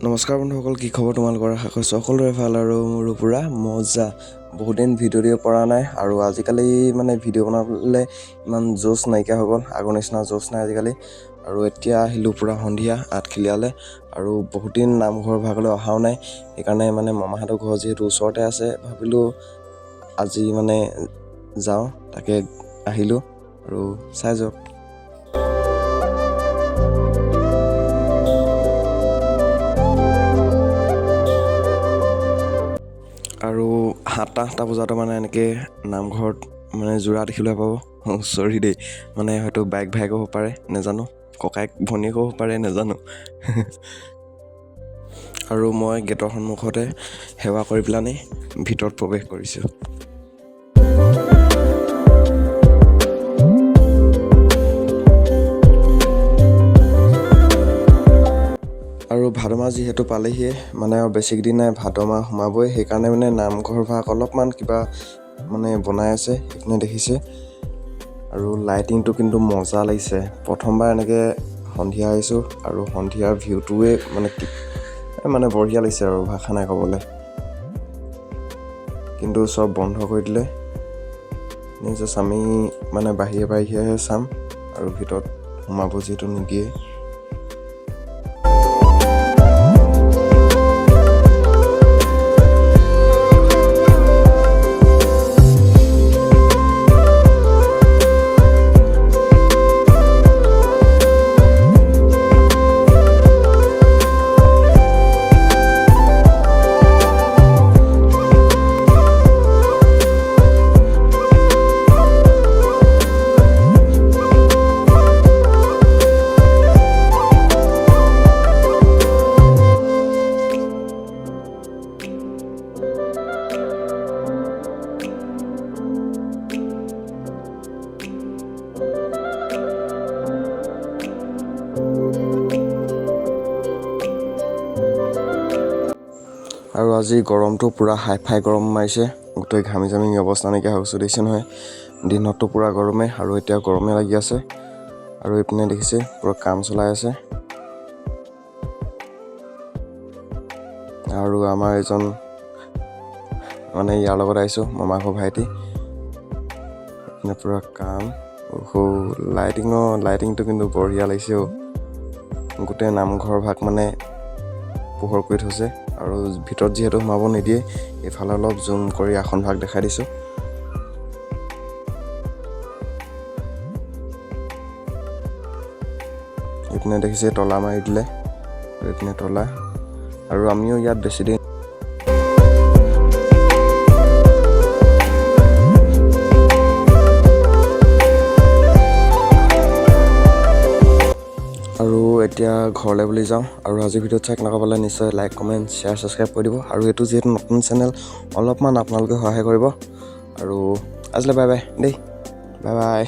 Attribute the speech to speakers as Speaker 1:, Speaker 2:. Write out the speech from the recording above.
Speaker 1: নমস্কাৰ বন্ধুসকল, কি খবৰ তোমালোকৰ? আশা কৰিছোঁ সকলোৰে ভাল আৰু মোৰো পুৰা মজা। বহুত দিন ভিডিঅ' দিব পৰা নাই আৰু আজিকালি মানে ভিডিঅ' বনাবলৈ ইমান জোচ নাইকিয়া হৈ গ'ল, আগৰ নিচিনা জোচ নাই আজিকালি। আৰু এতিয়া আহিলোঁ পূৰা সন্ধিয়া আঠখিলীয়ালৈ আৰু বহুত দিন নামঘৰ ভাগলৈ অহাও নাই। সেইকাৰণে মানে মামাহঁতৰ ঘৰ যিহেতু ওচৰতে আছে, ভাবিলোঁ আজি মানে যাওঁ, তাকে আহিলোঁ আৰু চাই যাওক। আৰু 7-8টা বজাতো মানে এনেকৈ নামঘৰত মানে যোৰা দেখিবলৈ পাব। চৰি দেই, মানে হয়তো বাইক ভাইকো হ'ব পাৰে, নাজানো, ককাইক ভনীয়েকো হ'ব পাৰে, নাজানো। আৰু মই গেটৰ সন্মুখতে সেৱা কৰি পেলানি ভিতৰত প্ৰৱেশ কৰিছোঁ। আৰু ভাদ মাহ যিহেতু পালেহিয়ে, মানে আৰু বেছিকেইদিন নাই, ভাদ মাহ সোমাবই। সেইকাৰণে মানে নামঘৰ ভাগ অলপমান কিবা মানে বনাই আছে, সেইখিনি দেখিছে। আৰু লাইটিংটো কিন্তু মজা লাগিছে। প্ৰথমবাৰ এনেকৈ সন্ধিয়া আহিছোঁ আৰু সন্ধিয়াৰ ভিউটোৱে মানে বঢ়িয়া লাগিছে আৰু ভাষা নাই ক'বলৈ। কিন্তু চব বন্ধ কৰি দিলে। নিজে আমি মানে বাহিৰে চাম আৰু ভিতৰত সোমাব যিহেতু নিদিয়ে। আৰু আজি গৰমটো পূৰা হাই ফাই গৰম মাৰিছে, গোটেই ঘামি জামি অৱস্থা নাইকিয়া হৈ গৈছোঁ, দেখিছে নহয়। দিনততো পূৰা গৰমে আৰু এতিয়া গৰমে লাগি আছে। আৰু এইপিনে দেখিছে পূৰা কাম চলাই আছে। আৰু আমাৰ এজন মানে ইয়াৰ লগত আহিছোঁ, মামাকৰ ভাইটি। এইপিনে পূৰা কাম, লাইটিংটো কিন্তু বঢ়িয়া লাগিছে। গোটেই নামঘৰ ভাগ মানে পোহৰ কৰি থৈছে আৰু ভিতৰত যিহেতু সোমাব নিদিয়ে, এইফালে অলপ জুম কৰি আসন ভাগ দেখাই দিছোঁ। এইপিনে দেখিছে তলা মাৰি দিলে, এইপিনে তলা। আৰু আমিও ইয়াত বেছিদিন আৰু এতিয়া ঘৰলৈ বুলি যাওঁ। আৰু আজি ভিডিঅ'ত চাই কেনেকুৱা পালে নিশ্চয় লাইক, কমেণ্ট, শ্বেয়াৰ, ছাবস্ক্ৰাইব কৰি দিব। আৰু এইটো যিহেতু নতুন চেনেল, অলপমান আপোনালোকে সহায় কৰিব। আৰু আজিলৈ বাই বাই দেই, বাই বাই।